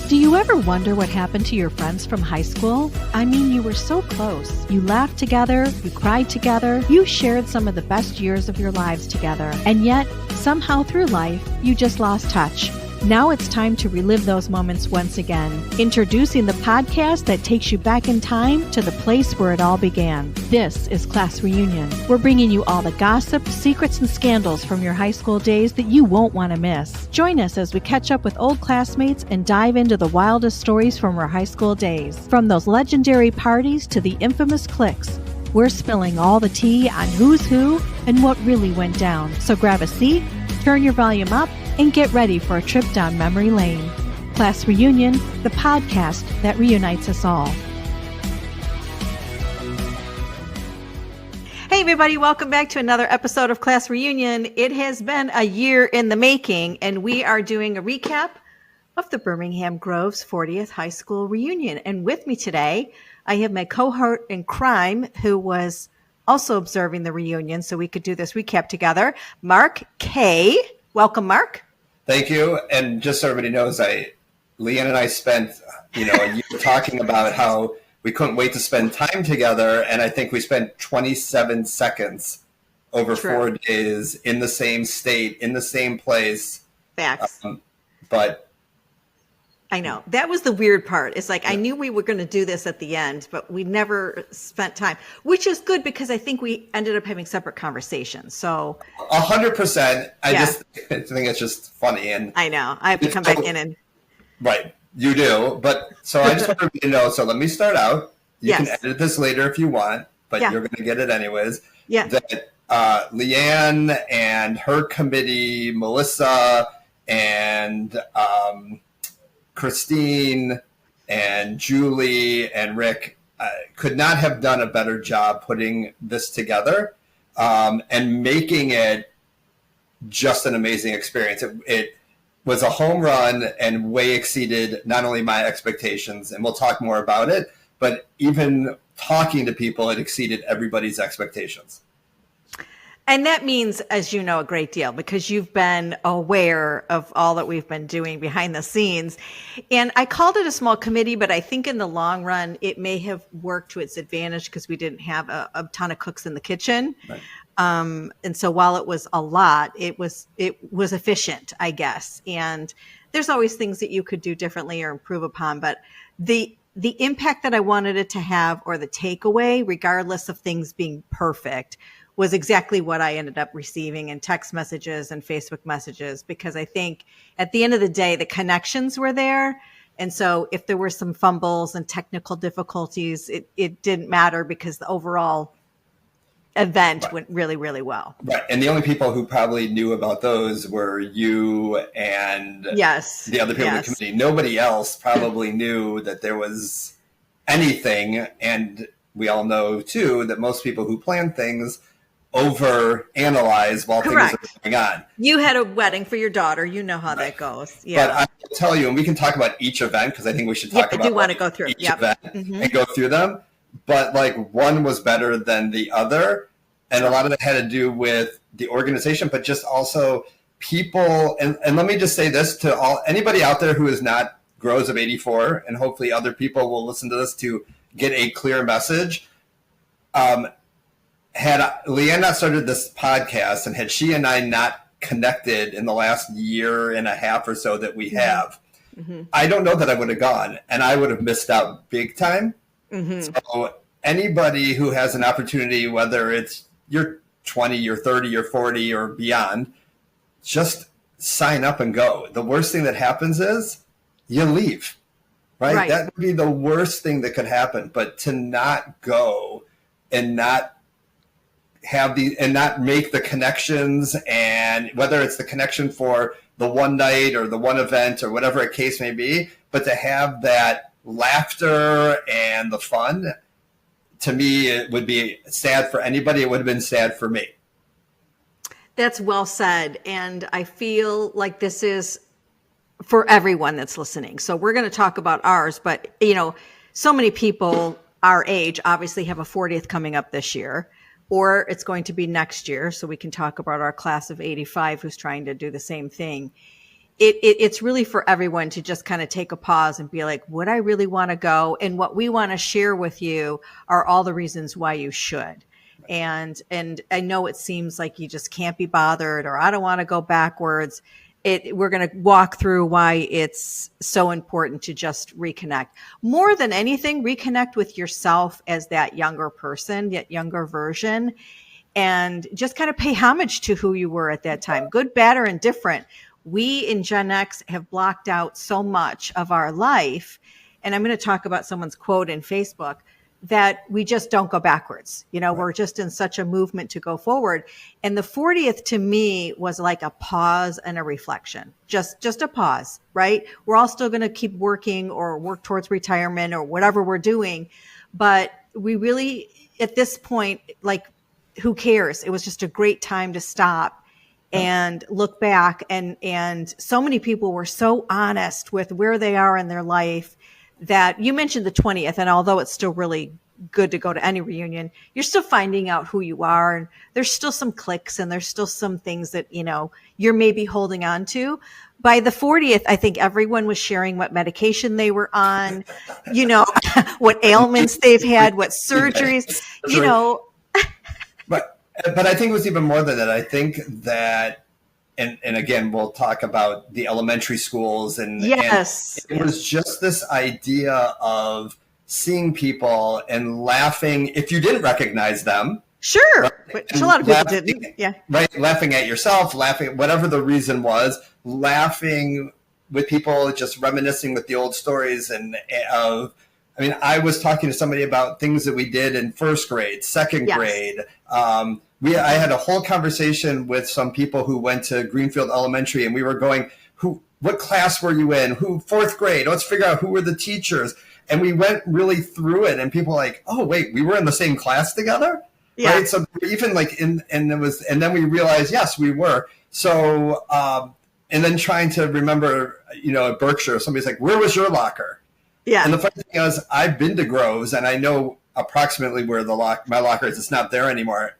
Do you ever wonder what happened to your friends from high school? I mean, you were so close. You laughed together, you cried together, you shared some of the best years of your lives together. And yet, somehow through life, you just lost touch. Now it's time to relive those moments once again. Introducing the podcast that takes you back in time to the place where it all began. This is Class Reunion. We're bringing you all the gossip, secrets, and scandals from your high school days that you won't want to miss. Join us as we catch up with old classmates and dive into the wildest stories from our high school days. From those legendary parties to the infamous cliques, we're spilling all the tea on who's who and what really went down. So grab a seat, turn your volume up, and get ready for a trip down memory lane. Class Reunion, the podcast that reunites us all. Hey everybody, welcome back to another episode of Class Reunion. It has been a year in the making, and we are doing a recap of the Birmingham Grove's 40th high school reunion. And with me today, I have my cohort in crime who was also observing the reunion so we could do this recap together, Marc Kay. Welcome, Marc. Thank you. And just so everybody knows, Leanne and I spent, a year talking about how we couldn't wait to spend time together. And I think we spent 27 seconds over 4 days in the same state, in the same place. Facts. But I know. That was the weird part. It's like, I knew we were going to do this at the end, but we never spent time, which is good because I think we ended up having separate conversations. So 100%. I just think it's just funny. And I know I have to come back in and. Right. You do. But so I just want everybody to know. So let me start out. You can edit this later if you want, but you're going to get it anyways. Yeah. That Leanne and her committee, Melissa and Christine and Julie and Rick could not have done a better job putting this together and making it just an amazing experience. It was a home run and way exceeded not only my expectations, and we'll talk more about it, but even talking to people, it exceeded everybody's expectations. And that means, as you know, a great deal because you've been aware of all that we've been doing behind the scenes. And I called it a small committee, but I think in the long run, it may have worked to its advantage because we didn't have a ton of cooks in the kitchen. Right. And so while it was a lot, it was efficient, I guess. And there's always things that you could do differently or improve upon. But the impact that I wanted it to have, or the takeaway, regardless of things being perfect, was exactly what I ended up receiving in text messages and Facebook messages, because I think at the end of the day, the connections were there. And so if there were some fumbles and technical difficulties, it didn't matter because the overall event went really, really well. Right. And the only people who probably knew about those were you and the other people in the committee. Nobody else probably knew that there was anything. And we all know, too, that most people who plan things over-analyze while things are going on. You had a wedding for your daughter. You know how that goes. Yeah. But I will tell you, and we can talk about each event because I think we should talk about I do want to go through each event and go through them. But one was better than the other. And a lot of it had to do with the organization, but just also people. And let me just say this to anybody out there who is not Grows of 84, and hopefully other people will listen to this to get a clear message. Had Leanne not started this podcast, and had she and I not connected in the last year and a half or so that we have, I don't know that I would have gone, and I would have missed out big time. So anybody who has an opportunity, whether it's you're 20, you're 30, you're 40, or beyond, just sign up and go. The worst thing that happens is you leave, right? That would be the worst thing that could happen. But to not go and not have and not make the connections, and whether it's the connection for the one night or the one event or whatever a case may be, but to have that laughter and the fun, to me, it would be sad for anybody. It would have been sad for me. That's well said. And I feel like this is for everyone that's listening. So we're going to talk about ours, but so many people our age obviously have a 40th coming up this year, or it's going to be next year. So we can talk about our class of 85 who's trying to do the same thing. it's really for everyone to just kind of take a pause and be like, would I really want to go? And what we want to share with you are all the reasons why you should. And I know it seems like you just can't be bothered, or I don't want to go backwards. We're going to walk through why it's so important to just reconnect. More than anything, reconnect with yourself as that younger person, that younger version, and just kind of pay homage to who you were at that time, good, bad, or indifferent. We in Gen X have blocked out so much of our life. And I'm going to talk about someone's quote in Facebook, that we just don't go backwards. We're just in such a movement to go forward. And the 40th to me was like a pause and a reflection, just a pause, right? We're all still going to keep working or work towards retirement or whatever we're doing. But we really, at this point, like, who cares? It was just a great time to stop and look back. And so many people were so honest with where they are in their life, that you mentioned the 20th. And although it's still really good to go to any reunion, you're still finding out who you are. And there's still some cliques, and there's still some things that, you're maybe holding on to. By the 40th, I think everyone was sharing what medication they were on, what ailments they've had, what surgeries, But I think it was even more than that. I think that, and again, we'll talk about the elementary schools, and yes, and it was just this idea of seeing people and laughing if you didn't recognize them. Sure, right? Which a lot of people didn't. Yeah, right. Laughing at yourself, laughing, whatever the reason was, laughing with people, just reminiscing with the old stories I was talking to somebody about things that we did in first grade, second grade. I had a whole conversation with some people who went to Greenfield Elementary, and we were going, what class were you in? Fourth grade? Let's figure out who were the teachers. And we went really through it, and people were like, oh, wait, we were in the same class together? Yeah. Right? So even like and then we realized, yes, we were. So, and then trying to remember, at Berkshire, somebody's like, where was your locker? Yeah. And the funny thing is, I've been to Groves, and I know approximately where my locker is. It's not there anymore.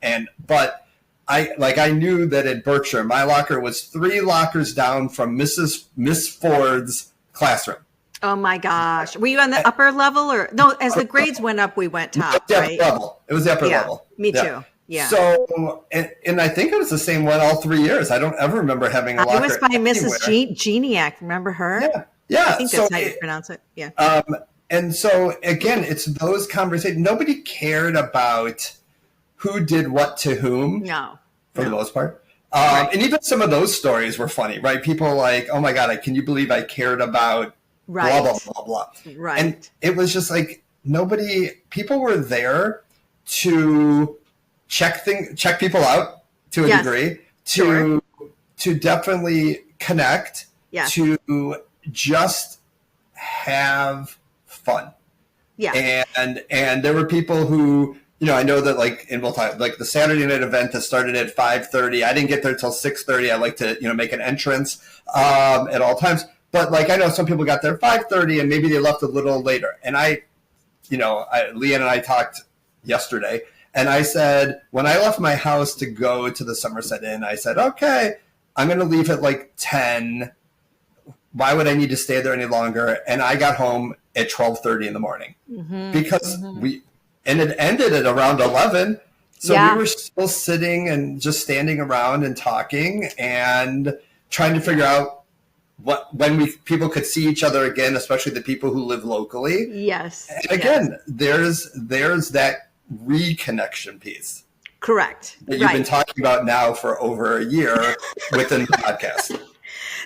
But I knew that at Berkshire, my locker was 3 lockers down from Miss Ford's classroom. Oh my gosh. Were you on the upper level, or no? As the grades went up, we went top, right? It was the upper level. Me too. Yeah. So, and I think it was the same one all 3 years. I don't ever remember having a locker. It was by Mrs. Geniac. Remember her? Yeah. Yeah. I think that's how you pronounce it. Yeah. And so again, it's those conversations. Nobody cared about who did what to whom. No. For the most part. And even some of those stories were funny, right? People like, oh my God, can you believe I cared about blah, blah, blah, blah. Right. And it was just like people were there to check people out to a degree, to definitely connect, to just have fun. Yeah. And there were people who, I know that and we'll talk, like the Saturday night event that started at 5:30. I didn't get there till 6:30. I like to, make an entrance at all times. But I know some people got there 5:30 and maybe they left a little later. And Leanne and I talked yesterday, and I said, when I left my house to go to the Somerset Inn, I said, okay, I'm going to leave at 10. Why would I need to stay there any longer? And I got home at 12:30 in the morning because and it ended at around 11. So we were still sitting and just standing around and talking and trying to figure out when people could see each other again, especially the people who live locally. Yes. And again, there's that reconnection piece. Correct. That you've been talking about now for over a year within the podcast.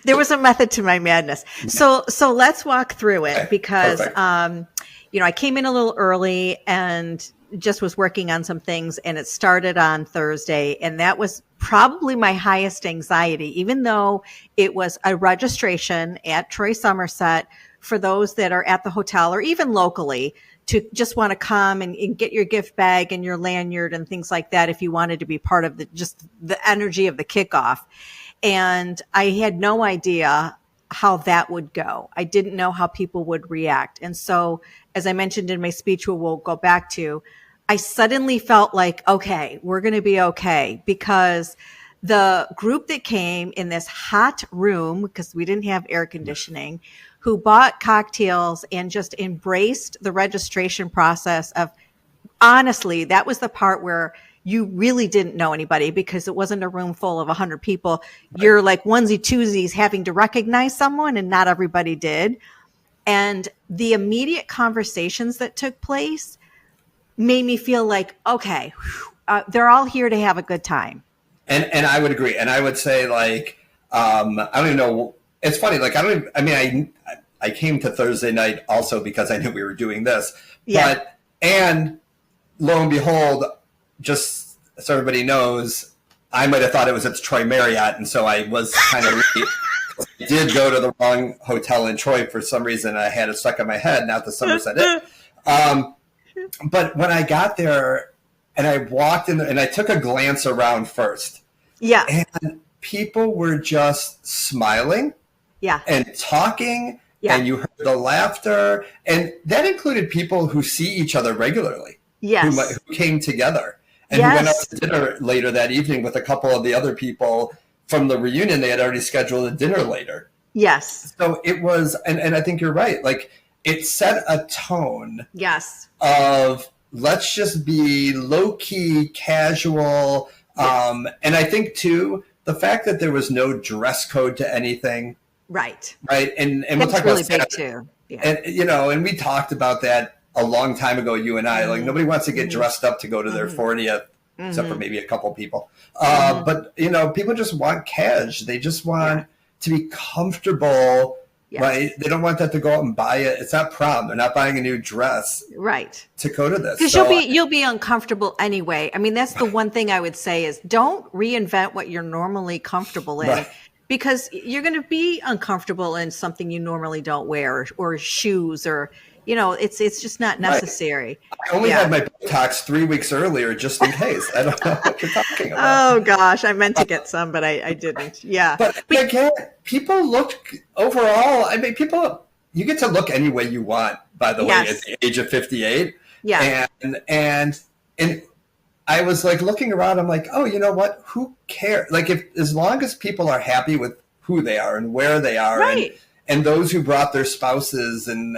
There was a method to my madness. So let's walk through it because, I came in a little early and just was working on some things, and it started on Thursday. And that was probably my highest anxiety, even though it was a registration at Troy Somerset for those that are at the hotel or even locally to just want to come and get your gift bag and your lanyard and things like that if you wanted to be part of the energy of the kickoff. And I had no idea how that would go. I didn't know how people would react. And so, as I mentioned in my speech, we'll go back to, I suddenly felt like, okay, we're going to be okay, because the group that came in this hot room, because we didn't have air conditioning, who bought cocktails and just embraced the registration process of, honestly, that was the part where you really didn't know anybody because it wasn't a room full of 100 people. Right. You're like onesie twosies having to recognize someone, and not everybody did. And the immediate conversations that took place made me feel like, okay, they're all here to have a good time. And I would agree. And I would say, like, I don't even know. It's funny. Like, I came to Thursday night also because I knew we were doing this. Yeah. And lo and behold, just so everybody knows, I might have thought it was at the Troy Marriott. And so I was kind of I did go to the wrong hotel in Troy for some reason. I had it stuck in my head, not the Somerset Inn. But when I got there and I walked in and I took a glance around first. Yeah. And people were just smiling. Yeah. And talking. Yeah. And you heard the laughter. And that included people who see each other regularly. Yes. Who came together. And who went out to dinner later that evening with a couple of the other people from the reunion. They had already scheduled a dinner later. Yes. So it was, and I think you're right. Like, it set a tone. Yes. Of let's just be low-key, casual. Yes. And I think, too, the fact that there was no dress code to anything. Right. Right. And we'll talk really about big too. Yeah. And, and we talked about that a long time ago, you and I. Like, nobody wants to get dressed up to go to their 40th, except for maybe a couple people. But, people just want cash. They just want to be comfortable. Yes. Right. They don't want that to go out and buy it. It's not prom. They're not buying a new dress. Right. To go to this. Because you'll be uncomfortable anyway. I mean, that's the one thing I would say is don't reinvent what you're normally comfortable in. Right. Because you're going to be uncomfortable in something you normally don't wear or shoes or, it's just not necessary. Right. I only had my Botox 3 weeks earlier just in case. I don't know what you're talking about. Oh, gosh. I meant to get some, but I didn't. Yeah. But again, people look overall. I mean, you get to look any way you want, by the way, at the age of 58. Yeah. And I was like looking around, I'm like, oh, you know what? Who cares? Like, as long as people are happy with who they are and where they are, right. and those who brought their spouses and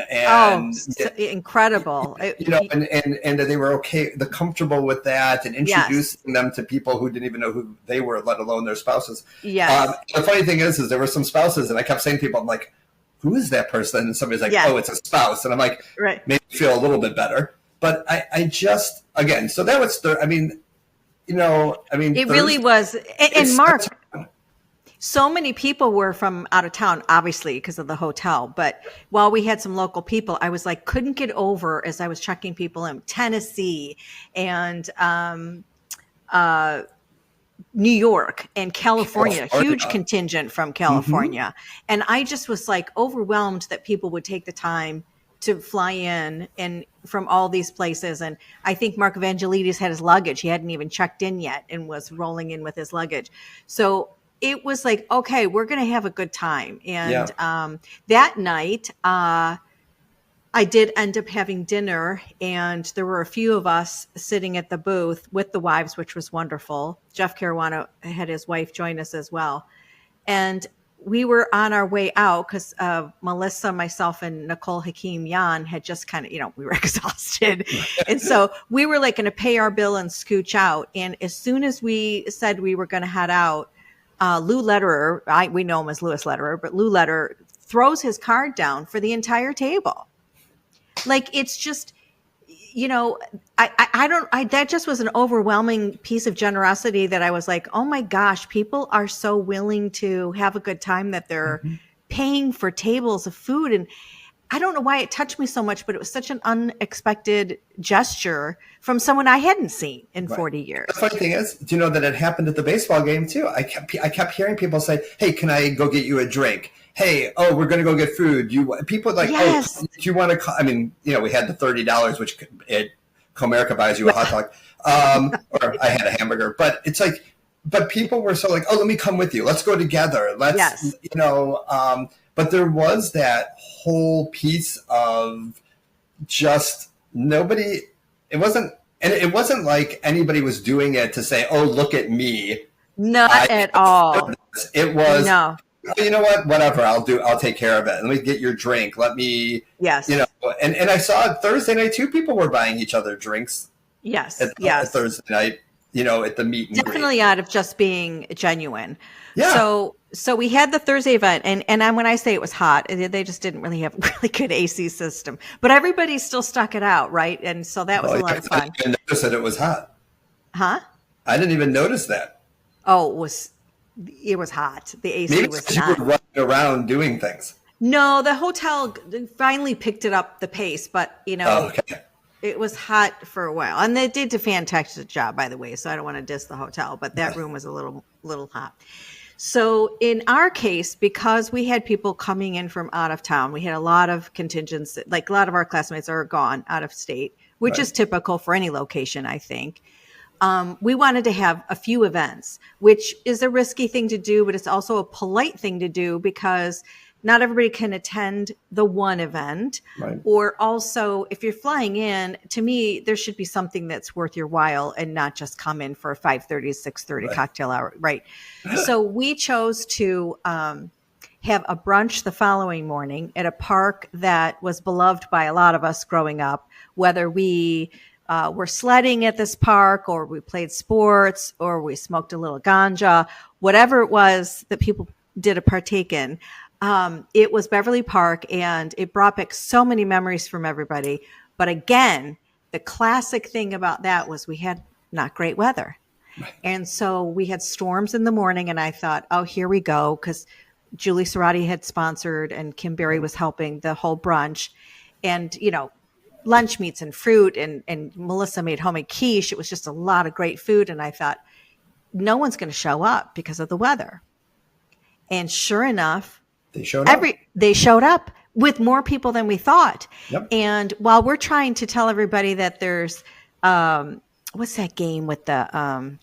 incredible, and they were okay, they're comfortable with that, and introducing them to people who didn't even know who they were, let alone their spouses. Yes. The funny thing is there were some spouses, and I kept saying to people, I'm like, who is that person? And somebody's like, oh, it's a spouse, and I'm like, right. Made me feel a little bit better. But I just, again, so that was, it really was. And Mark, so many people were from out of town, obviously, because of the hotel. But while we had some local people, I was like, couldn't get over as I was checking people in Tennessee and New York and California, huge contingent from California. And I just was like overwhelmed that people would take the time to fly in and from all these places. And I think Mark Evangelides had his luggage. He hadn't even checked in yet and was rolling in with his luggage. So it was like, okay, we're going to have a good time. And that night, I did end up having dinner, and there were a few of us sitting at the booth with the wives, which was wonderful. Jeff Caruana had his wife join us as well. And we were on our way out because Melissa, myself, and Nicole Hakeem Yan had just kind of, we were exhausted. And so we were like going to pay our bill and scooch out. And as soon as we said we were going to head out, Lou Lederer, we know him as Louis Lederer, but Lou Lederer throws his card down for the entire table. Like, it's just, that just was an overwhelming piece of generosity that I was like, oh my gosh, people are so willing to have a good time that they're paying for tables of food. And I don't know why it touched me so much, but it was such an unexpected gesture from someone I hadn't seen in 40 years. The funny thing is, do you know that it happened at the baseball game too? I kept hearing people say, hey, can I go get you a drink? Hey, we're going to go get food. People like, yes. Do you want to? I mean, we had the $30, which Comerica buys you a hot dog, or I had a hamburger. But it's like, but people were so like, oh, let me come with you. Let's go together. Let's, But there was that whole piece of just nobody. It wasn't like anybody was doing it to say, oh, look at me. Not at all. It was, no. You know what, whatever, I'll take care of it. Let me get your drink. Let me, yes. And I saw Thursday night too, people were buying each other drinks. Yes. At Thursday night, at the meet and definitely greet. Out of just being genuine. Yeah. So we had the Thursday event, and when I say it was hot, they just didn't really have a really good AC system, but everybody still stuck it out, right? And so that was a lot of fun. I didn't even notice that it was hot. Huh? I didn't even notice that. Oh, it was hot. The AC was not. You were running around doing things. No, the hotel finally picked it up the pace, but okay. It was hot for a while, and they did a fantastic job, by the way. So I don't want to diss the hotel, but that room was a little hot. So in our case, because we had people coming in from out of town, we had a lot of contingents. Like a lot of our classmates are gone out of state, which is typical for any location, I think. We wanted to have a few events, which is a risky thing to do, but it's also a polite thing to do because not everybody can attend the one event. Right. Or also, if you're flying in, to me, there should be something that's worth your while and not just come in for a 5:30, 6:30 cocktail hour. Right. So we chose to have a brunch the following morning at a park that was beloved by a lot of us growing up, whether we were sledding at this park, or we played sports, or we smoked a little ganja, whatever it was that people did a partake in. It was Beverly Park, and it brought back so many memories from everybody. But again, the classic thing about that was we had not great weather. And so we had storms in the morning, and I thought, oh, here we go. Because Julie Cerati had sponsored and Kim Berry was helping the whole brunch. And, lunch meats and fruit, and Melissa made homemade quiche. It was just a lot of great food. And I thought, no one's going to show up because of the weather. And sure enough, they showed up with more people than we thought. Yep. And while we're trying to tell everybody that there's, what's that game with the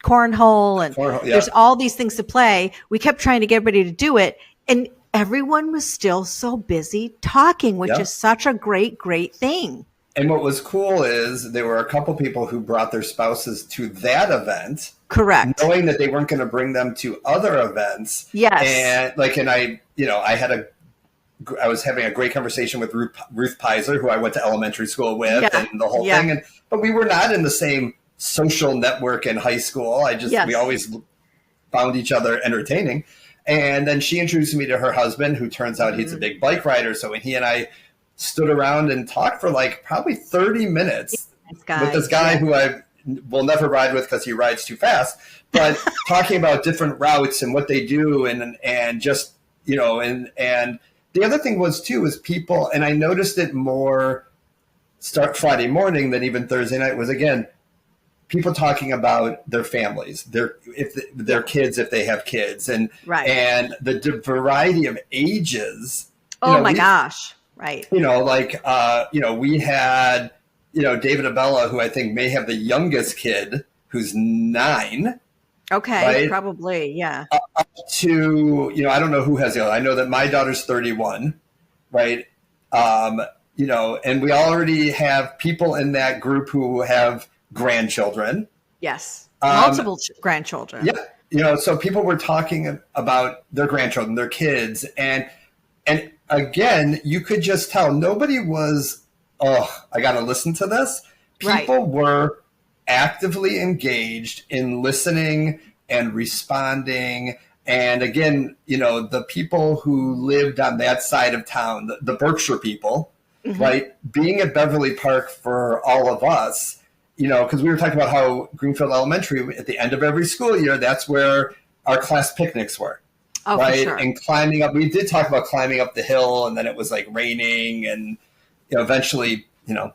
cornhole, and there's all these things to play, we kept trying to get everybody to do it. And everyone was still so busy talking, which is such a great, great thing. And what was cool is there were a couple people who brought their spouses to that event. Correct. Knowing that they weren't going to bring them to other events. Yes. And I was having a great conversation with Ruth Pizer, who I went to elementary school with, and the whole thing. But we were not in the same social network in high school. We always found each other entertaining. And then she introduced me to her husband, who turns out he's a big bike rider. So when he and I stood around and talked for probably 30 minutes with this guy who I will never ride with because he rides too fast, but talking about different routes and what they do, and just, and the other thing was too, is people, and I noticed it more start Friday morning than even Thursday night, was again, people talking about their families, their kids, if they have kids, and the variety of ages. Oh my gosh. Right. We had, David Abella, who I think may have the youngest kid, who's 9. Okay. Right? Probably. Yeah. Up to, I don't know who has the other. I know that my daughter's 31. Right. And we already have people in that group who have grandchildren. Yes. Multiple grandchildren. Yeah. So people were talking about their grandchildren, their kids, and again, you could just tell nobody was, I got to listen to this. People were actively engaged in listening and responding. And again, the people who lived on that side of town, the Berkshire people, right, being at Beverly Park for all of us, because we were talking about how Greenfield Elementary, at the end of every school year, that's where our class picnics were. Oh, right. For sure. And climbing up, we did talk about climbing up the hill, and then it was raining, and eventually,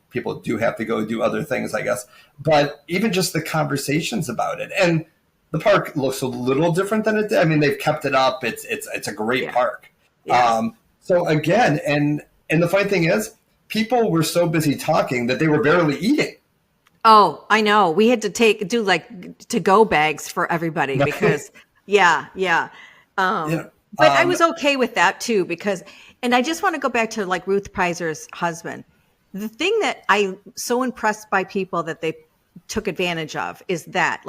people do have to go do other things, I guess. But even just the conversations about it, and the park looks a little different than it did. I mean, they've kept it up. It's a great park. Yeah. So again, and the funny thing is, people were so busy talking that they were barely eating. Oh, I know. We had to do to-go bags for everybody because, But I was okay with that too, because, and I just want to go back to Ruth Pizer's husband. The thing that I'm so impressed by people that they took advantage of is that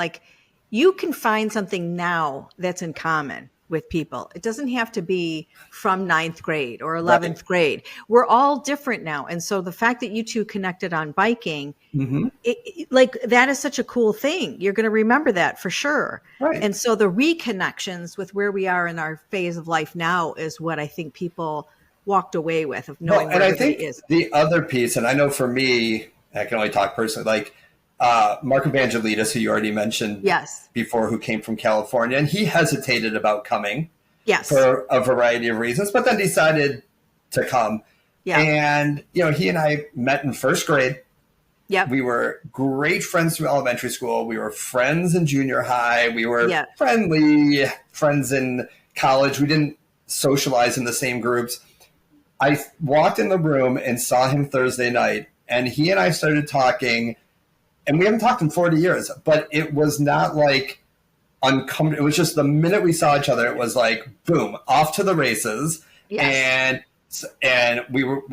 you can find something now that's in common with people. It doesn't have to be from 9th grade or 11th grade. We're all different now. And so the fact that you two connected on biking, like that is such a cool thing. You're going to remember that for sure. Right. And so the reconnections with where we are in our phase of life now is what I think people walked away with, of knowing where everybody is. The other piece, and I know for me, I can only talk personally, like Marc Evangelides, who you already mentioned before, who came from California, and he hesitated about coming for a variety of reasons, but then decided to come. Yeah. And, you know, he and I met in first grade. Yep. We were great friends through elementary school. We were friends in junior high. We were friendly friends in college. We didn't socialize in the same groups. I walked in the room and saw him Thursday night, and he and I started talking, and we haven't talked in 40 years, but it was not like uncomfortable. It was just the minute we saw each other, it was like, boom, off to the races. Yes. And we were,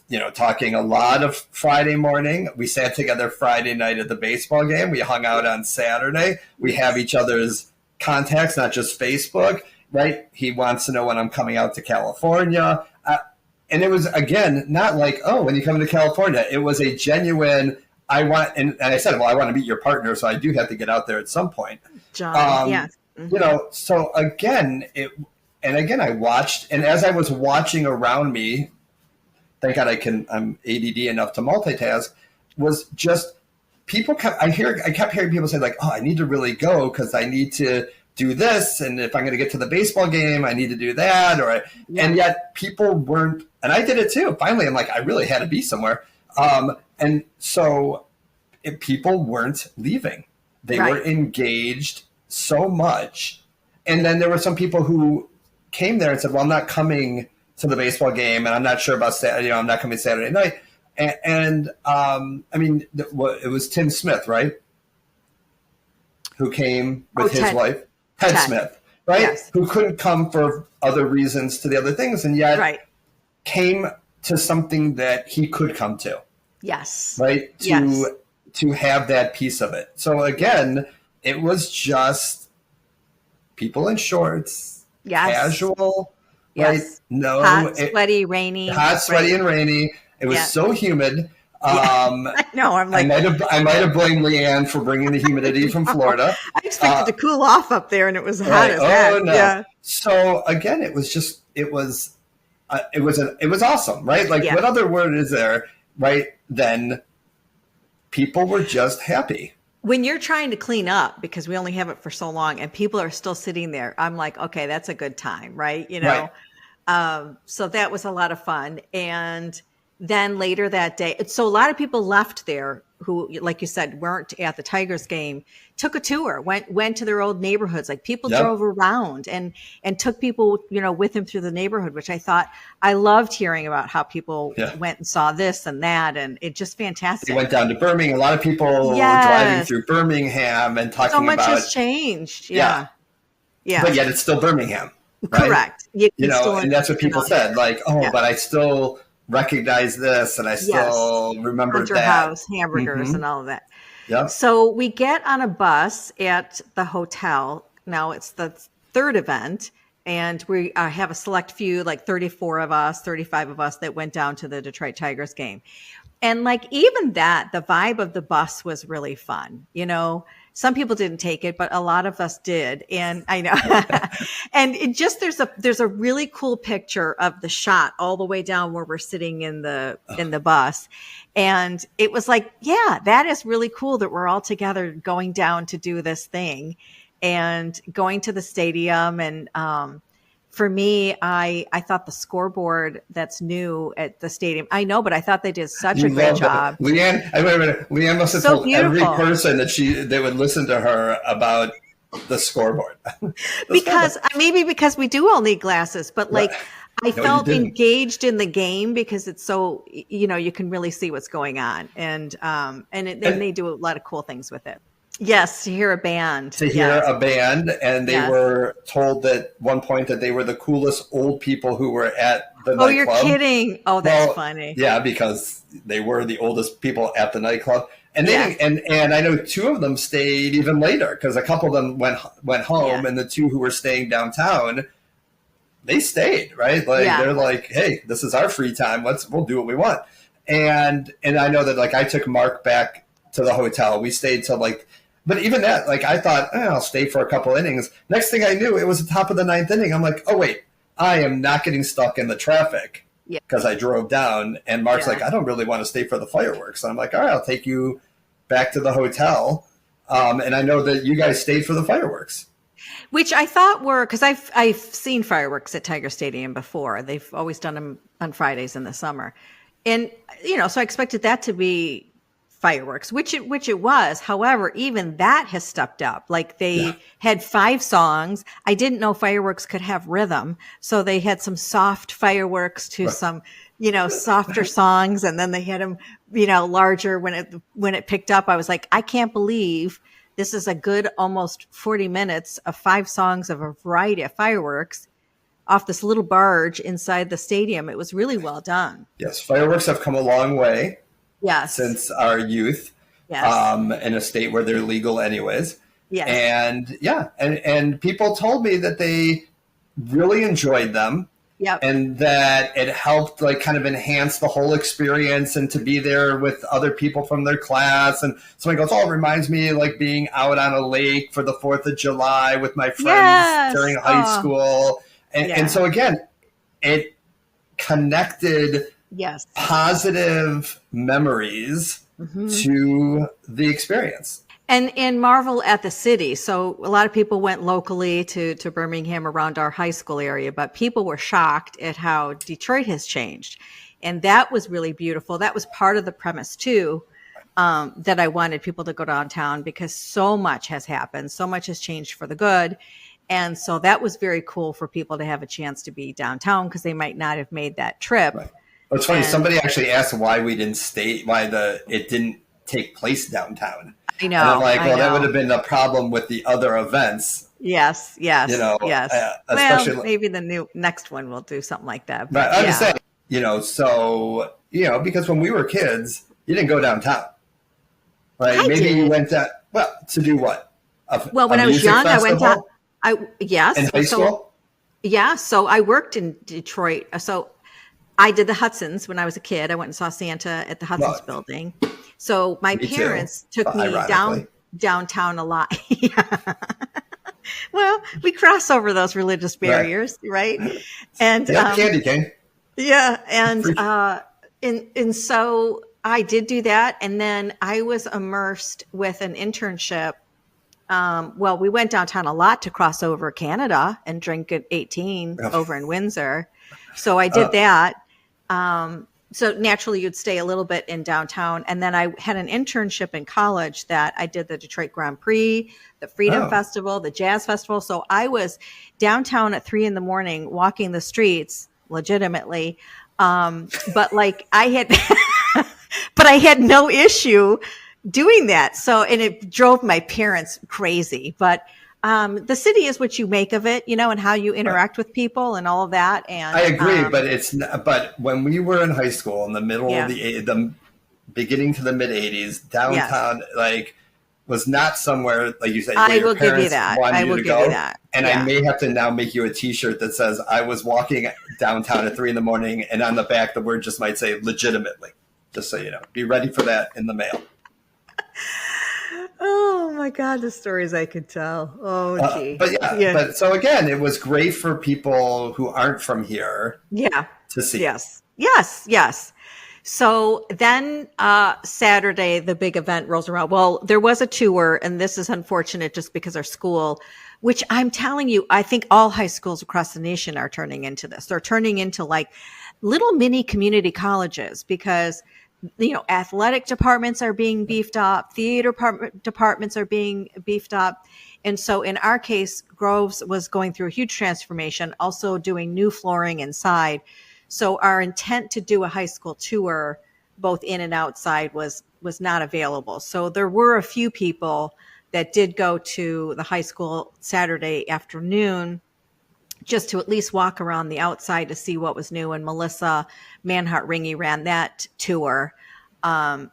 you know, talking a lot of Friday morning. We sat together Friday night at the baseball game. We hung out on Saturday. We have each other's contacts, not just Facebook, right? He wants to know when I'm coming out to California. And it was, again, not like, oh, when you come to California, it was a genuine, and I said, well, I want to meet your partner, so I do have to get out there at some point. John, yes. Mm-hmm. You know, so again, I watched, and as I was watching around me, thank God I'm ADD enough to multitask, was just people I kept hearing people say like, oh, I need to really go because I need to do this, and if I'm going to get to the baseball game, I need to do that, and yet people weren't, and I did it too. Finally, I'm like, I really had to be somewhere, and so people weren't leaving; they were engaged so much, and then there were some people who came there and said, well, I'm not coming to the baseball game, and I'm not sure about Saturday, you know, I'm not coming Saturday night, and I mean, it was Tim Smith, right, who came with his wife. Ted Smith, right? Yes. Who couldn't come for other reasons to the other things, and yet came to something that he could come to. Yes. Right? To have that piece of it. So again, it was just people in shorts, casual, right? No, hot, sweaty, rainy. Hot, sweaty, and rainy. It was so humid. I know. I'm like, I might have blamed Leanne for bringing the humidity from Florida. I expected to cool off up there, and it was hot as heck. No. Yeah. So again, it was awesome, right? Like, what other word is there, right? Then people were just happy. When you're trying to clean up, because we only have it for so long, and people are still sitting there, I'm like, okay, that's a good time, right? You know. Right. So that was a lot of fun, and then later that day, so a lot of people left there who, like you said, weren't at the Tigers game, took a tour, went to their old neighborhoods. Like people drove around and took people, you know, with them through the neighborhood, which I loved hearing about how people went and saw this and that. And it's just fantastic. They went down to Birmingham. A lot of people driving through Birmingham and talking about. So much has changed. Yeah. But yet it's still Birmingham. Right? Correct. You know, and that's what people said. Like, but I still recognize this, and I still remember Hunter that. House, hamburgers, and all of that. Yep. So we get on a bus at the hotel. Now it's the third event, and we have a select few, like 34 of us, 35 of us that went down to the Detroit Tigers game. And like even that, the vibe of the bus was really fun. You know, some people didn't take it, but a lot of us did. And I know, and it just, there's a really cool picture of the shot all the way down where we're sitting in the bus. And it was like, yeah, that is really cool that we're all together going down to do this thing and going to the stadium. And, for me, I thought the scoreboard that's new at the stadium, I know, but I thought they did such a great job. Leanne must have told every person they would listen to her about the scoreboard. because we do all need glasses, but like I felt engaged in the game because it's so, you know, you can really see what's going on. And they do a lot of cool things with it. Yes, to hear a band. To hear a band, and they were told at one point that they were the coolest old people who were at the nightclub. Oh, you're kidding. Oh, that's funny. Yeah, because they were the oldest people at the nightclub. And and I know two of them stayed even later, because a couple of them went home, and the two who were staying downtown, they stayed, right? Like they're like, hey, this is our free time. We'll do what we want. And I know that, like, I took Mark back to the hotel. We stayed till but even that, like, I thought, I'll stay for a couple innings. Next thing I knew, it was the top of the ninth inning. I'm like, oh, wait, I am not getting stuck in the traffic because I drove down. And Mark's like, I don't really want to stay for the fireworks. And I'm like, all right, I'll take you back to the hotel. And I know that you guys stayed for the fireworks. Which I thought were, because I've seen fireworks at Tiger Stadium before. They've always done them on Fridays in the summer. And, so I expected that to be fireworks, which it was. However, even that has stepped up. Like, they had 5 songs. I didn't know fireworks could have rhythm. So they had some soft fireworks to some, softer songs. And then they had them, larger when it picked up. I was like, I can't believe this is a good almost 40 minutes of 5 songs of a variety of fireworks off this little barge inside the stadium. It was really well done. Yes, fireworks have come a long way. Yes. Since our youth, in a state where they're legal anyways. Yes. And people told me that they really enjoyed them. Yep. And that it helped, like, kind of enhance the whole experience, and to be there with other people from their class. And somebody goes, it reminds me, like, being out on a lake for the 4th of July with my friends during high school. And so, again, it connected positive memories to the experience. And marvel at the city. So a lot of people went locally to Birmingham around our high school area, but people were shocked at how Detroit has changed. And that was really beautiful. That was part of the premise too, that I wanted people to go downtown, because so much has happened. So much has changed for the good. And so that was very cool for people to have a chance to be downtown, because they might not have made that trip. Right. Well, it's funny. Somebody actually asked why we didn't it didn't take place downtown. I know. And I'm like, that would have been the problem with the other events. Yes. Yes. Well, maybe the next one will do something like that. But I'm just saying, so, because when we were kids, you didn't go downtown. Right? Maybe you went to do what? When I was young, festival? I went down. In high school? Yeah. So I worked in Detroit. So I did the Hudsons when I was a kid. I went and saw Santa at the Hudson's building. So my parents took me downtown a lot. Well, we cross over those religious barriers, right? And candy cane. Yeah, and so I did do that, and then I was immersed with an internship. We went downtown a lot to cross over Canada and drink at 18 over in Windsor. So I did that. So naturally you'd stay a little bit in downtown. And then I had an internship in college that I did the Detroit Grand Prix, the Freedom Festival, the Jazz Festival. So I was downtown at 3 a.m, walking the streets legitimately. But like I had no issue doing that. So, and it drove my parents crazy, but the city is what you make of it, and how you interact with people and all of that. And I agree, but when we were in high school, in the middle of the beginning to the mid '80s, downtown was not somewhere like you said. I will give you that. I will give you that. And I may have to now make you a T-shirt that says I was walking downtown at 3 a.m, and on the back the word just might say legitimately. Just so you know, be ready for that in the mail. Oh my God, the stories I could tell. Oh, gee. But so again, it was great for people who aren't from here. Yeah. To see. Yes. So then Saturday, the big event rolls around. Well, there was a tour, and this is unfortunate just because our school, which I'm telling you, I think all high schools across the nation are turning into this. They're turning into like little mini community colleges, because athletic departments are being beefed up, theater departments are being beefed up. And so in our case, Groves was going through a huge transformation, also doing new flooring inside. So our intent to do a high school tour, both in and outside, was not available. So there were a few people that did go to the high school Saturday afternoon just to at least walk around the outside to see what was new. And Melissa Manhart-Ringy ran that tour. And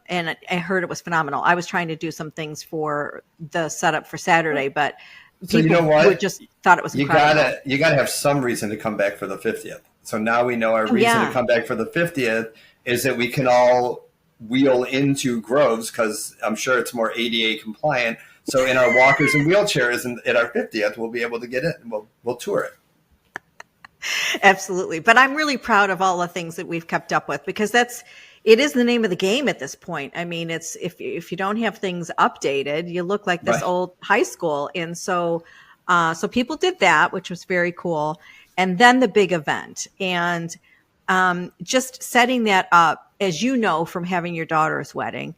I heard it was phenomenal. I was trying to do some things for the setup for Saturday, but so people you know what? just thought it was incredible. You gotta have some reason to come back for the 50th. So now we know our reason to come back for the 50th is that we can all wheel into Groves, because I'm sure it's more ADA compliant. So in our walkers and wheelchairs, and at our 50th, we'll be able to get in. We'll tour it. Absolutely. But I'm really proud of all the things that we've kept up with, because it is the name of the game at this point. I mean, it's if you don't have things updated, you look like this old high school. And so people did that, which was very cool. And then the big event, and just setting that up, as you know, from having your daughter's wedding,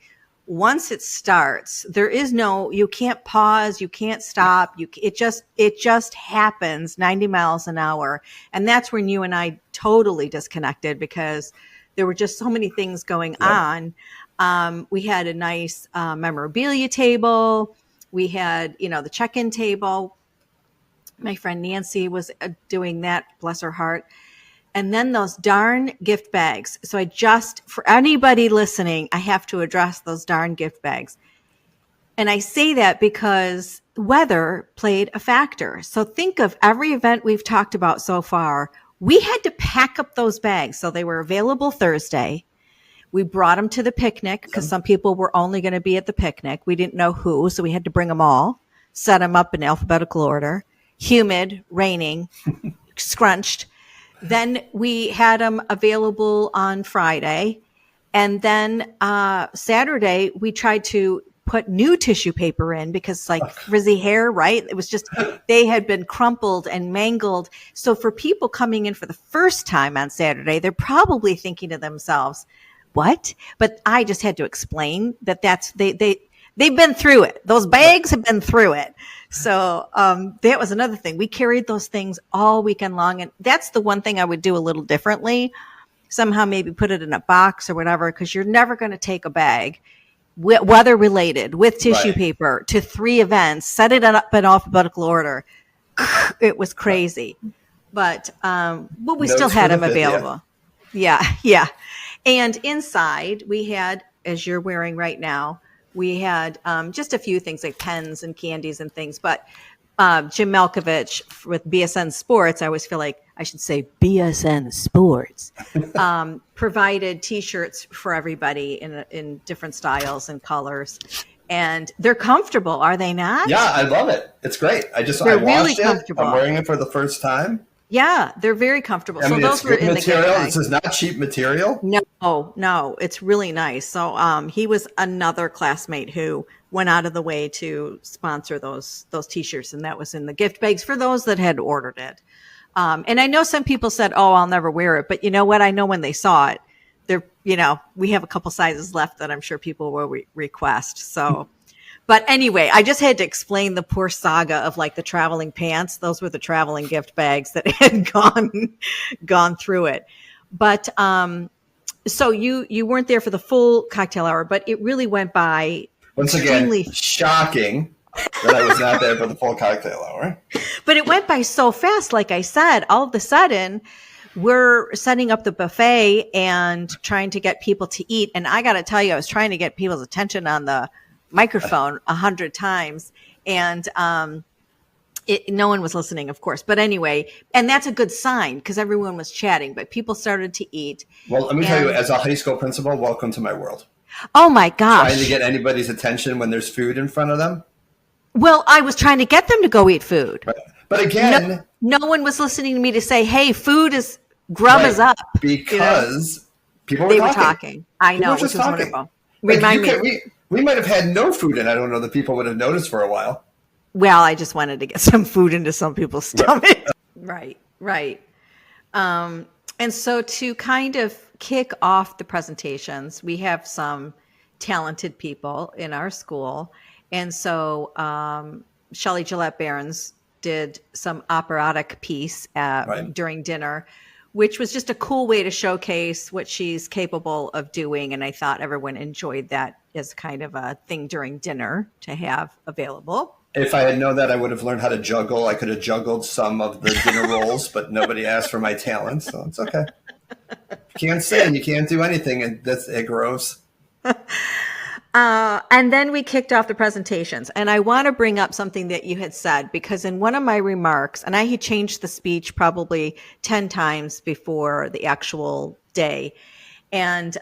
once it starts, you can't pause, you can't stop. It just happens 90 miles an hour. And that's when you and I totally disconnected, because there were just so many things going on. We had a nice memorabilia table. We had, the check-in table. My friend Nancy was doing that, bless her heart. And then those darn gift bags. So for anybody listening, I have to address those darn gift bags. And I say that because weather played a factor. So think of every event we've talked about so far. We had to pack up those bags. So they were available Thursday. We brought them to the picnic because some people were only going to be at the picnic. We didn't know who, so we had to bring them all, set them up in alphabetical order. Humid, raining, scrunched. Then we had them available on Friday. And then Saturday, we tried to put new tissue paper in because frizzy hair, right? It was just, they had been crumpled and mangled. So for people coming in for the first time on Saturday, they're probably thinking to themselves, what? But I just had to explain that they've been through it. Those bags have been through it. So that was another thing. We carried those things all weekend long. And that's the one thing I would do a little differently. Somehow maybe put it in a box or whatever, because you're never going to take a bag, weather related, with tissue paper to 3 events, set it up in alphabetical order. It was crazy. But we still had them available. Yeah. And inside we had, as you're wearing right now, we had just a few things like pens and candies and things. But Jim Malkovich with BSN Sports, I always feel like I should say BSN Sports, provided T-shirts for everybody in different styles and colors. And they're comfortable, are they not? Yeah, I love it. It's great. I really washed comfortable. I'm wearing it for the first time. Yeah, they're very comfortable. I mean, so those were in material. the gift bag. This is not cheap material. No, it's really nice. So he was another classmate who went out of the way to sponsor those T-shirts, and that was in the gift bags for those that had ordered it. And I know some people said, "Oh, I'll never wear it," but you know what? I know when they saw it, we have a couple sizes left that I'm sure people will request. So. But anyway, I just had to explain the poor saga of the traveling pants. Those were the traveling gift bags that had gone through it. But so you weren't there for the full cocktail hour, but it really went by. Once again, shocking that I was not there for the full cocktail hour. But it went by so fast. Like I said, all of a sudden, we're setting up the buffet and trying to get people to eat. And I got to tell you, I was trying to get people's attention on the microphone 100 times, and no one was listening, of course. But anyway, and that's a good sign because everyone was chatting, but people started to eat. Well, let me tell you, as a high school principal, welcome to my world. Oh my gosh. Trying to get anybody's attention when there's food in front of them. Well, I was trying to get them to go eat food. Right. But again, no one was listening to me to say, hey, grub is up. Because people were talking. I know, which was wonderful. Remind me. We might have had no food, and I don't know that people would have noticed for a while. Well, I just wanted to get some food into some people's stomach. Right. And so to kind of kick off the presentations, we have some talented people in our school. And so Shelley Gillette Barnes did some operatic piece during dinner, which was just a cool way to showcase what she's capable of doing. And I thought everyone enjoyed that as kind of a thing during dinner to have available. If I had known that, I would have learned how to juggle. I could have juggled some of the dinner rolls, but nobody asked for my talent, so it's okay. You can't sing, you can't do anything, and it grows. And then we kicked off the presentations. And I want to bring up something that you had said, because in one of my remarks, and I had changed the speech probably 10 times before the actual day. And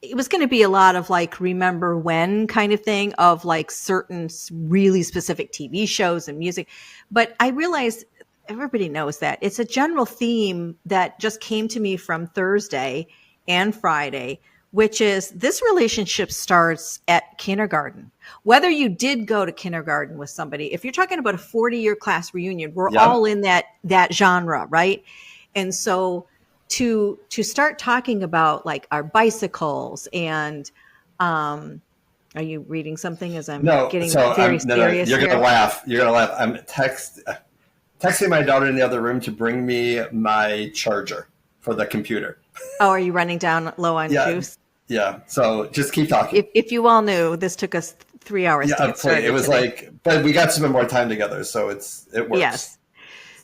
it was going to be a lot of like, remember when kind of thing of like certain really specific TV shows and music. But I realized everybody knows that it's a general theme that just came to me from Thursday and Friday, which is this relationship starts at kindergarten. Whether you did go to kindergarten with somebody, if you're talking about a 40-year class reunion, we're all in that genre, right? And so to start talking about like our bicycles and are you reading something as I'm getting very serious? No, you're gonna laugh. You're gonna laugh. I'm texting my daughter in the other room to bring me my charger for the computer. Oh, are you running down low on juice? Yeah. So just keep talking. If you all knew, this took us 3 hours to get started. It was today. But we got to spend more time together, so it works. Yes.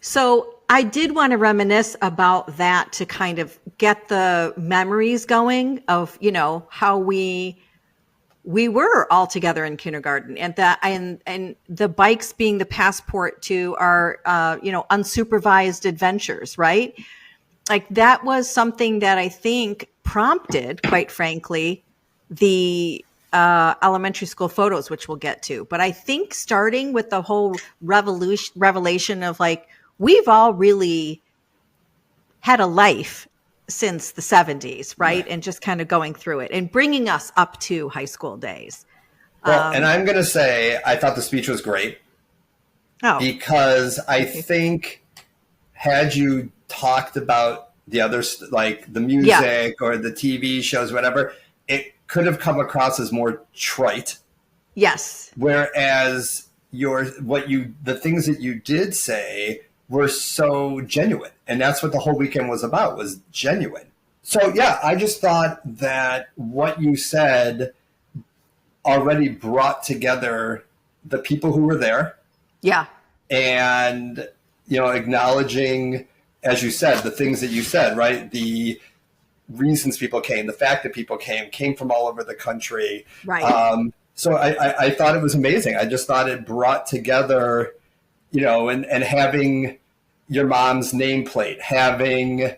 So I did want to reminisce about that to kind of get the memories going of, how we were all together in kindergarten, and that and the bikes being the passport to our unsupervised adventures, right? Like that was something that I think prompted, quite frankly, the elementary school photos, which we'll get to. But I think starting with the whole revelation of like, we've all really had a life since the 70s, right? And just kind of going through it and bringing us up to high school days. Well, and I'm going to say, I thought the speech was great. Because I think had you talked about the others, like the music or the TV shows, whatever, it could have come across as more trite. Yes. Whereas the things that you did say were so genuine. And that's what the whole weekend was about, was genuine. So yeah, I just thought that what you said already brought together the people who were there. Yeah. And, acknowledging, as you said, the things that you said, right? The reasons people came, the fact that people came from all over the country. Right. So I thought it was amazing. I just thought it brought together, and having your mom's nameplate, having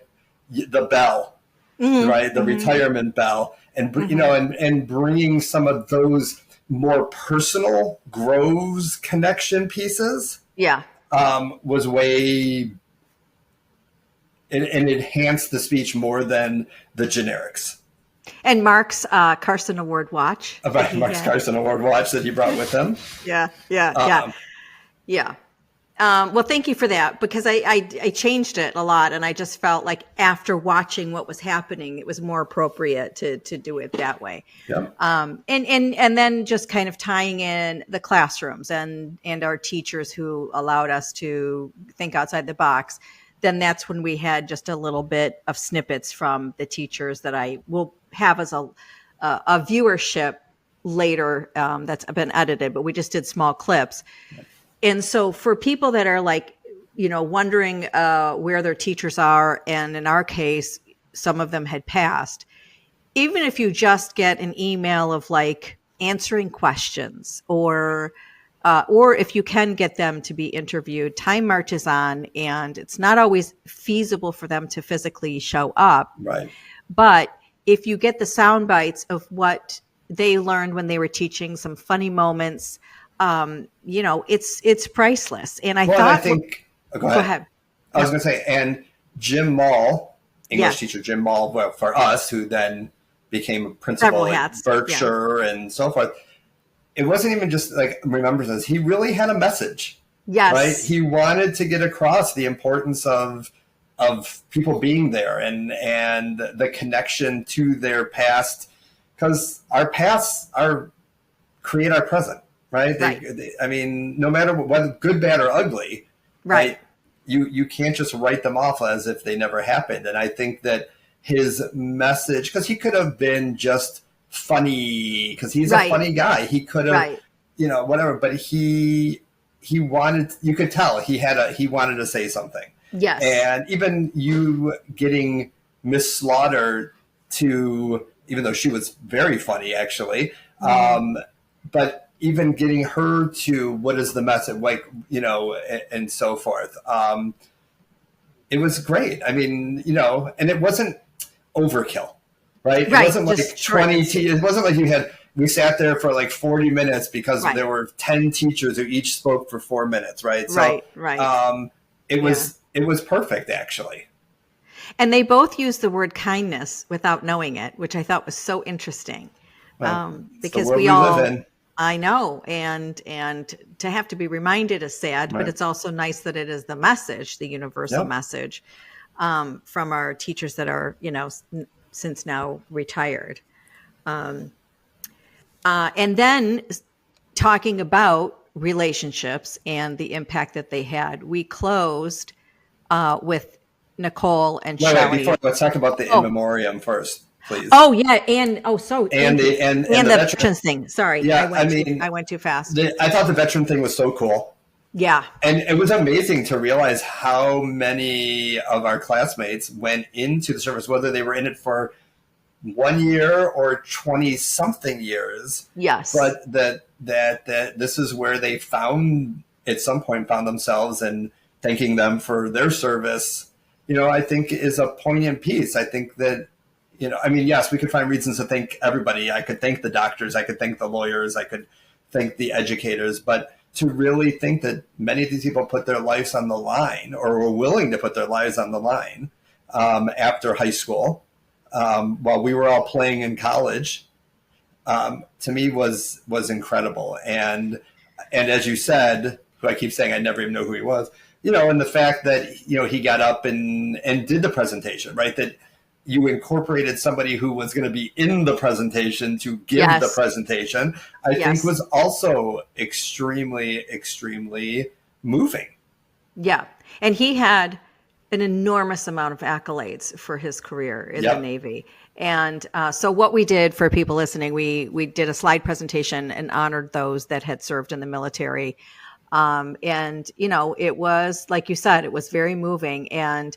the bell, right? The retirement bell, and, and bringing some of those more personal Groves connection pieces. Yeah. Was way, and enhanced the speech more than the generics. And Mark's Carson Award watch. Mark's Carson Award watch that he brought with him. Yeah. Well, thank you for that, because I changed it a lot, and I just felt like after watching what was happening, it was more appropriate to do it that way. Yeah. And then just kind of tying in the classrooms and our teachers who allowed us to think outside the box. Then that's when we had just a little bit of snippets from the teachers that I will have as a viewership later that's been edited, but we just did small clips. Yeah. And so for people that are like, wondering where their teachers are, and in our case, some of them had passed, even if you just get an email of like answering questions or if you can get them to be interviewed, time marches on, and it's not always feasible for them to physically show up. Right. But if you get the sound bites of what they learned when they were teaching, some funny moments, it's priceless. And I think, go ahead. I was going to say, and Jim Mall, English teacher Jim Mall, well, for us, who then became a principal at Berkshire and so forth. It wasn't even just like remembers us. He really had a message. Yes. Right. He wanted to get across the importance of people being there and the connection to their past, because our pasts create our present. Right. No matter what, good, bad, or ugly. Right. You can't just write them off as if they never happened. And I think that his message, because he could have been just funny, because he's Right. a funny guy. He could have, Right. whatever, but he wanted, you could tell he wanted to say something. Yes. And even you getting Miss Slaughter to, even though she was very funny actually, but even getting her to what is the message, like, and so forth. It was great. I mean, and it wasn't overkill, right? Right. It wasn't like Just 20, short. it wasn't like we sat there for like 40 minutes because Right. there were 10 teachers who each spoke for 4 minutes, right? So, Right. it was perfect actually. And they both used the word kindness without knowing it, which I thought was so interesting. Well, Because we all live in. I know, and to have to be reminded is sad, Right. but it's also nice that it is the message, the universal Yep. message from our teachers that are, since now retired. And then talking about relationships and the impact that they had, we closed with Nicole and Shelley. Let's talk about the in memoriam first, please. Oh yeah, and the veterans thing. Sorry, Yeah, I went too fast. I thought the veteran thing was so cool. Yeah, and it was amazing to realize how many of our classmates went into the service, whether they were in it for 1 year or 20 something years. Yes, but that this is where they at some point found themselves, and thanking them for their service, I think is a poignant piece. I think that, yes, we could find reasons to thank everybody. I could thank the doctors, I could thank the lawyers, I could thank the educators, but to really think that many of these people put their lives on the line, or were willing to put their lives on the line after high school, while we were all playing in college, to me was incredible. And as you said, who I keep saying I never even know who he was, and the fact that, he got up and did the presentation, right? That you incorporated somebody who was going to be in the presentation to give the presentation, I think was also extremely, extremely moving. Yeah. And he had an enormous amount of accolades for his career in the Navy. And so what we did, for people listening, we did a slide presentation and honored those that had served in the military. And, it was, like you said, it was very moving. And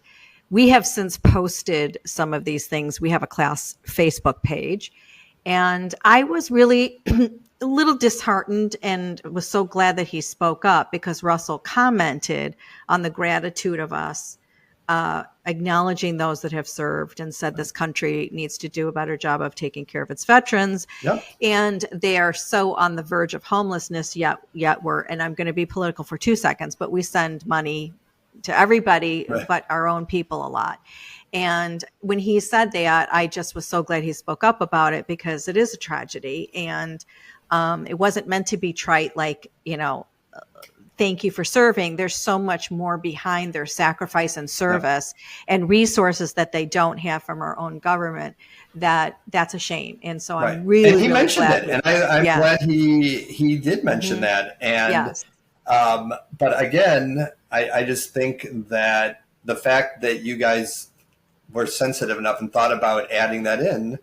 we have since posted some of these things. We have a class Facebook page. And I was really a little disheartened and was so glad that he spoke up, because Russell commented on the gratitude of us acknowledging those that have served, and said this country needs to do a better job of taking care of its veterans. Yep. And they are so on the verge of homelessness, yet we're, and I'm going to be political for 2 seconds, but we send money to everybody but our own people a lot. And when he said that, I just was so glad he spoke up about it, because it is a tragedy. And it wasn't meant to be trite, like, thank you for serving. There's so much more behind their sacrifice and service and resources that they don't have from our own government. That's a shame. And so I'm really, and he really mentioned glad it, and I'm glad he did mention that. And but again, I just think that the fact that you guys were sensitive enough and thought about adding that in,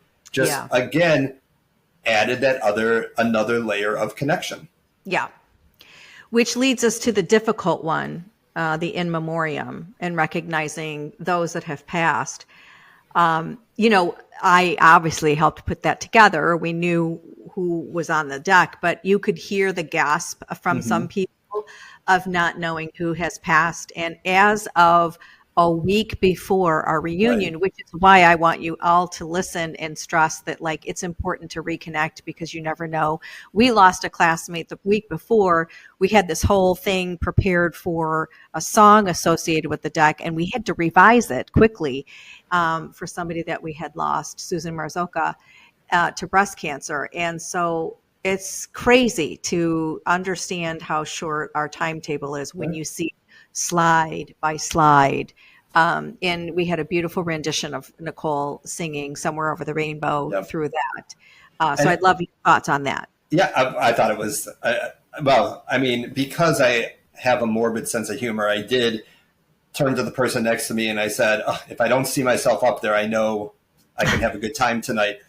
again added another layer of connection. Yeah. Which leads us to the difficult one, the in memoriam, and recognizing those that have passed. I obviously helped put that together. We knew who was on the deck, but you could hear the gasp from some people of not knowing who has passed. And as of a week before our reunion, which is why I want you all to listen and stress that, like, it's important to reconnect, because you never know. We lost a classmate the week before. We had this whole thing prepared for a song associated with the deck, and we had to revise it quickly for somebody that we had lost, Susan Marzoka, to breast cancer. And so it's crazy to understand how short our timetable is when you see slide by slide. And we had a beautiful rendition of Nicole singing Somewhere Over the Rainbow through that. So I'd love your thoughts on that. Yeah, I thought it was, because I have a morbid sense of humor, I did turn to the person next to me and I said, if I don't see myself up there, I know I can have a good time tonight.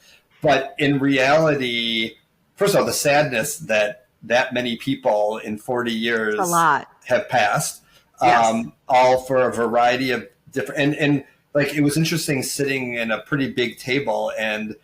But in reality, first of all, the sadness that many people in 40 years a lot have passed, Yes. all for a variety of different, and like, it was interesting sitting in a pretty big table and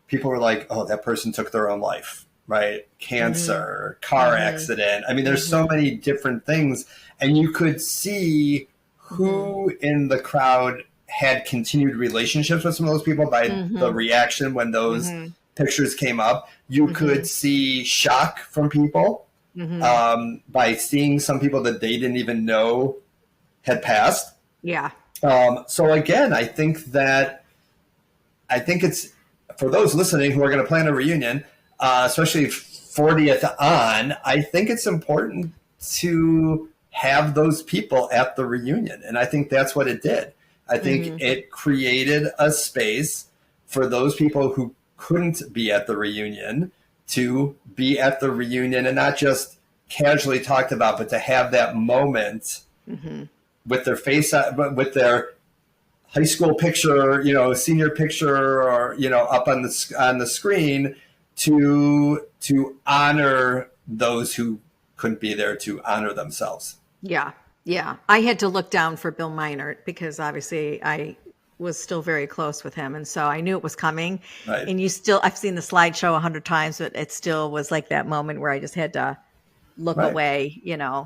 people were like, oh, that person took their own life, right? Cancer, car accident. I mean, there's so many different things, and you could see who in the crowd had continued relationships with some of those people by the reaction when those pictures came up. You could see shock from people by seeing some people that they didn't even know had passed. Yeah. So again, I think it's for those listening who are going to plan a reunion, especially 40th on, I think it's important to have those people at the reunion. And I think that's what it did. I think it created a space for those people who couldn't be at the reunion to be at the reunion, and not just casually talked about, but to have that moment with their face, with their high school picture, senior picture, or, up on the screen, to honor those who couldn't be there, to honor themselves. Yeah. Yeah. I had to look down for Bill Meinert because obviously I was still very close with him. And so I knew it was coming. Right. And I've seen the slideshow 100 times, but it still was like that moment where I just had to look away, yeah.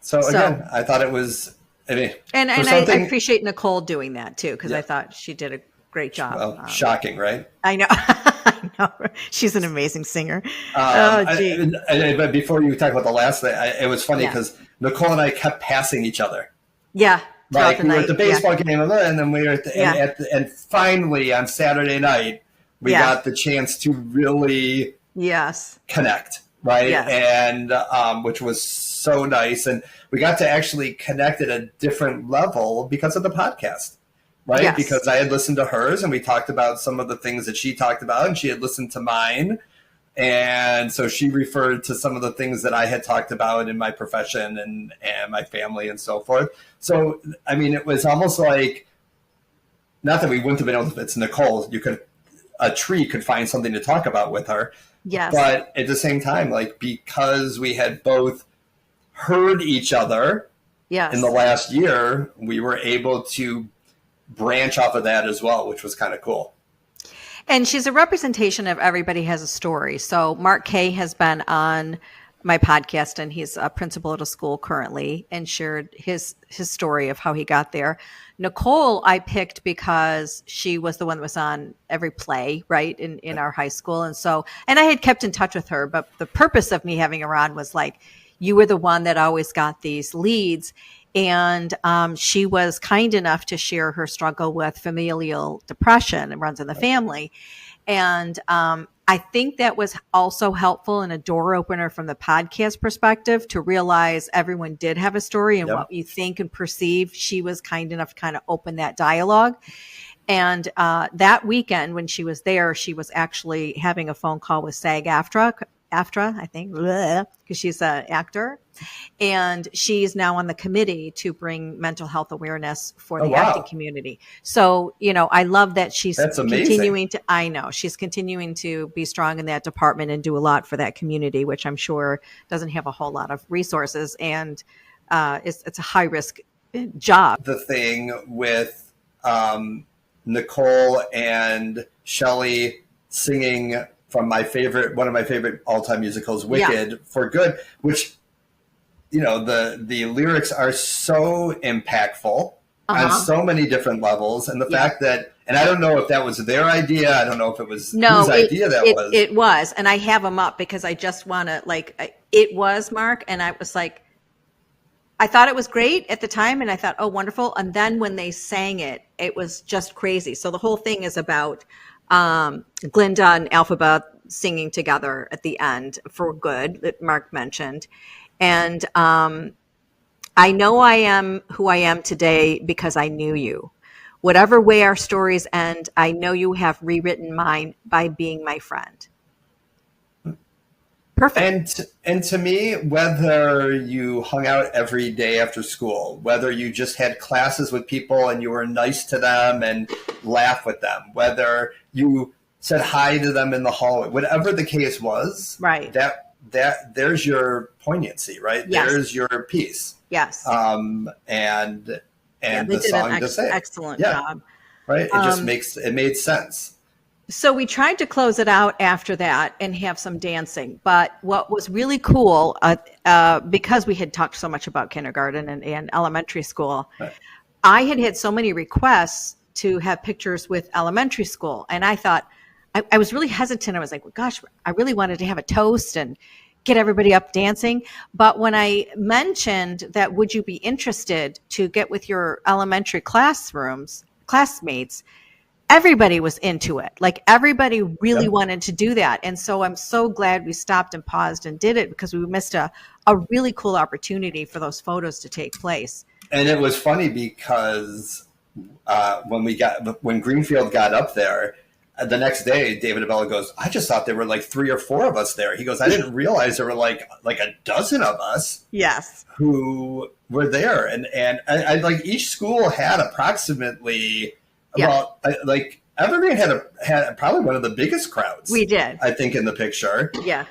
So again, I thought it was, and I appreciate Nicole doing that too, because I thought she did a great job. Well, shocking, right? I know. I know. She's an amazing singer. But before you talk about the last thing, it was funny because Nicole and I kept passing each other. Yeah. Like we were at the baseball game, and then we were at the, and finally on Saturday night, we got the chance to really connect. Right. Yes. And which was so nice. And we got to actually connect at a different level because of the podcast. Right. Yes. Because I had listened to hers and we talked about some of the things that she talked about, and she had listened to mine. And so she referred to some of the things that I had talked about in my profession and my family and so forth. So, I mean, it was almost like, not that we wouldn't have been able to, it's Nicole, a tree could find something to talk about with her. Yes. But at the same time, like, because we had both heard each other in the last year, we were able to branch off of that as well, which was kind of cool. And she's a representation of everybody has a story. So Marc Kay has been on my podcast, and he's a principal at a school currently, and shared his story of how he got there. Nicole, I picked because she was the one that was on every play, right, in our high school. And I had kept in touch with her, but the purpose of me having her on was like, you were the one that always got these leads. And she was kind enough to share her struggle with familial depression and runs in the family. And I think that was also helpful and a door opener from the podcast perspective to realize everyone did have a story, and what you think and perceive. She was kind enough to kind of open that dialogue. And that weekend when she was there, she was actually having a phone call with SAG-AFTRA, I think, because she's an actor. And she's now on the committee to bring mental health awareness for the acting community. So, I love that she's continuing to be strong in that department and do a lot for that community, which I'm sure doesn't have a whole lot of resources, and it's a high risk job. The thing with Nicole and Shelley singing from one of my favorite all-time musicals, Wicked, for Good, which, the lyrics are so impactful on so many different levels. And the fact that, and I don't know if that was their idea. I don't know if it was whose idea that was. It was. And I have them up because I just want to, it was Mark. And I was like, I thought it was great at the time. And I thought, oh, wonderful. And then when they sang it, it was just crazy. So the whole thing is about Glinda and Alphabet singing together at the end for Good, that Mark mentioned. And I know I am who I am today because I knew you. Whatever way our stories end, I know you have rewritten mine by being my friend. Perfect. And to me, whether you hung out every day after school, whether you just had classes with people and you were nice to them and laugh with them, whether you said hi to them in the hallway, whatever the case was, right? That there's your poignancy, right? Yes. There's your piece. Yes. And the song to say excellent job. Right. It made sense. So we tried to close it out after that and have some dancing. But what was really cool, because we had talked so much about kindergarten and elementary school, right. I had so many requests to have pictures with elementary school. And I thought, I was really hesitant. I was like, well, gosh, I really wanted to have a toast and get everybody up dancing. But when I mentioned that, would you be interested to get with your elementary classmates, everybody was into it. Like everybody really wanted to do that. And so I'm so glad we stopped and paused and did it, because we missed a really cool opportunity for those photos to take place. And it was funny because when Greenfield got up there, the next day, David Abella goes, I just thought there were like 3 or 4 of us there. He goes, I didn't realize there were like a dozen of us. Yes. Who were there. And I like each school had approximately like Evergreen had probably one of the biggest crowds. We did. I think in the picture. Yeah.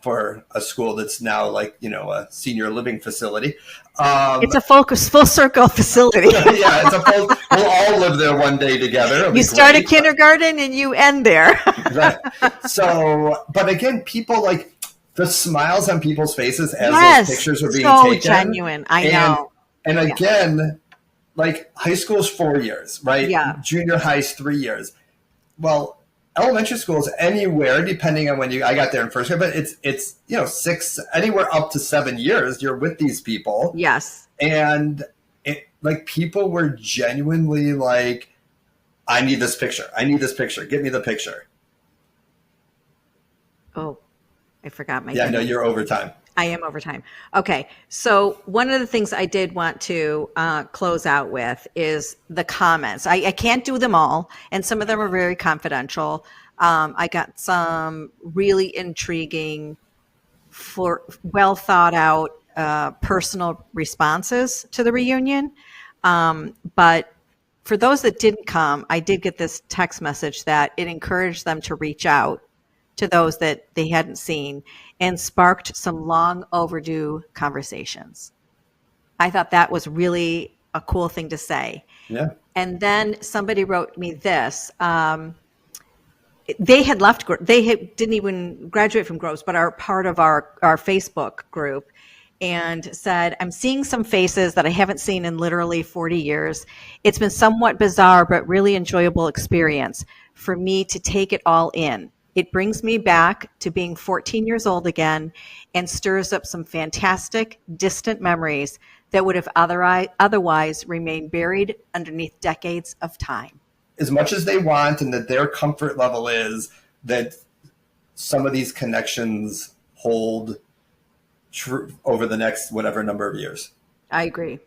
For a school that's now like, a senior living facility. It's a full circle facility. Yeah, we'll all live there one day together. You start at kindergarten and you end there. Right. So, but again, people like the smiles on people's faces as those pictures were being taken. So genuine. I know. And again, like high school's 4 years, right? Yeah. Junior high's 3 years. Well, elementary school is anywhere, depending on when I got there in first grade, but it's 6, anywhere up to 7 years. You're with these people. Yes. And people were genuinely like, I need this picture. I need this picture. Get me the picture. Oh, I forgot my. Yeah, no, you're overtime. I am overtime. Okay. So one of the things I did want to close out with is the comments. I can't do them all, and some of them are very confidential. I got some really intriguing, well thought out personal responses to the reunion. But for those that didn't come, I did get this text message that it encouraged them to reach out to those that they hadn't seen, and sparked some long overdue conversations. I thought that was really a cool thing to say. Yeah. And then somebody wrote me this. They didn't even graduate from Groves, but are part of our Facebook group, and said, I'm seeing some faces that I haven't seen in literally 40 years. It's been somewhat bizarre, but really enjoyable experience for me to take it all in. It brings me back to being 14 years old again and stirs up some fantastic, distant memories that would have otherwise remained buried underneath decades of time. As much as they want, and that their comfort level is that some of these connections hold true over the next whatever number of years. I agree.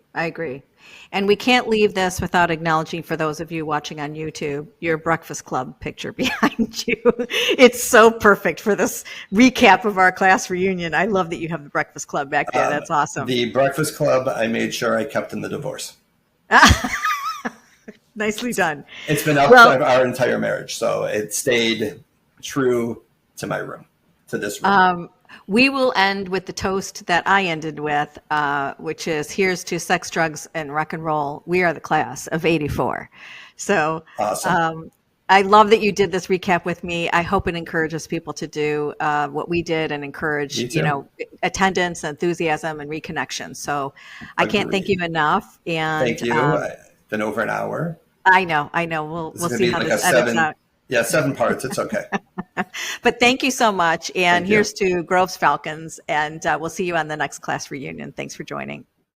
And we can't leave this without acknowledging, for those of you watching on YouTube, your Breakfast Club picture behind you. It's so perfect for this recap of our class reunion. I love that you have the Breakfast Club back there. That's awesome. The Breakfast Club, I made sure I kept in the divorce. Nicely done. It's been outside our entire marriage, so it stayed true to my room, to this room. We will end with the toast that I ended with, which is, here's to sex, drugs, and rock and roll. We are the class of '84. So awesome. I love that you did this recap with me. I hope it encourages people to do what we did and encourage, attendance, enthusiasm, and reconnection. So I can't thank you enough. And thank you. It's been over an hour. I know. We'll see how this edits out. Yeah, 7 parts. It's okay. But thank you so much. And here's to Groves Falcons. And we'll see you on the next class reunion. Thanks for joining.